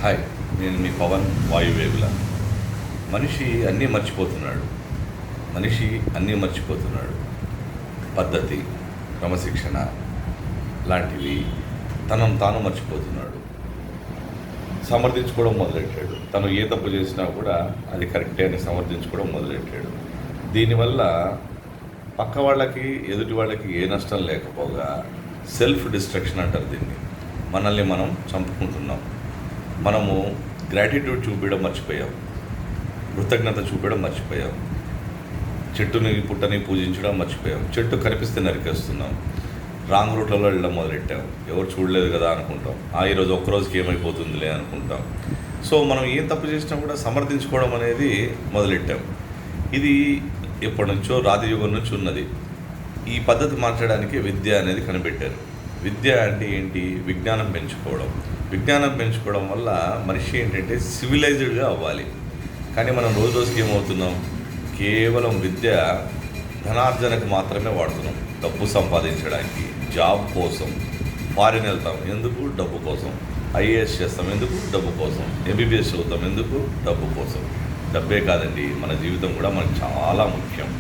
Hi, నేను మీ పవన్ వాయువేగుల. మనిషి అన్నీ మర్చిపోతున్నాడు. పద్ధతి, క్రమశిక్షణ లాంటివి తనను తాను మర్చిపోతున్నాడు. సమర్థించుకోవడం మొదలెట్టాడు. తను ఏ తప్పు చేసినా కూడా అది కరెక్టే అని సమర్థించుకోవడం మొదలెట్టాడు. దీనివల్ల పక్క వాళ్ళకి, ఎదుటి వాళ్ళకి ఏ నష్టం లేకపోగా సెల్ఫ్ డిస్ట్రక్షన్ అంటారు దీన్ని. మనల్ని మనం చంపుకుంటున్నాం. మనము గ్రాటిట్యూడ్ చూపించడం మర్చిపోయాం, కృతజ్ఞత చూపించడం మర్చిపోయాం, చెట్టుని పుట్టని పూజించడం మర్చిపోయాం, చెట్టు కనిపిస్తే నరికేస్తున్నాం, రాంగ్ రూట్లలో వెళ్ళడం మొదలెట్టాం, ఎవరు చూడలేదు కదా అనుకుంటాం, ఈరోజు ఒక్కరోజుకి ఏమైపోతుందిలే అనుకుంటాం. సో మనం ఏం తప్పు చేసినా కూడా సమర్థించుకోవడం అనేది మొదలెట్టాం. ఇది ఎప్పటి నుంచో రాతియుగం నుంచి ఉన్నది. ఈ పద్ధతి మార్చడానికి విద్య అనేది కనిపెట్టారు. విద్య అంటే ఏంటి? విజ్ఞానం పెంచుకోవడం. విజ్ఞానం పెంచుకోవడం వల్ల మనిషి ఏంటంటే సివిలైజ్డ్గా అవ్వాలి. కానీ మనం రోజు రోజుకి ఏమవుతున్నాం? కేవలం విద్య ధనార్జనకు మాత్రమే వాడుతున్నాం. డబ్బు సంపాదించడానికి, జాబ్ కోసం. ఫారిన్ వెళ్తాం ఎందుకు? డబ్బు కోసం. ఐఏఎస్ చేస్తాం ఎందుకు? డబ్బు కోసం. ఎంబీబీఎస్ చదువుతాం ఎందుకు? డబ్బు కోసం. డబ్బే కాదండి, మన జీవితం కూడా మనకు చాలా ముఖ్యం.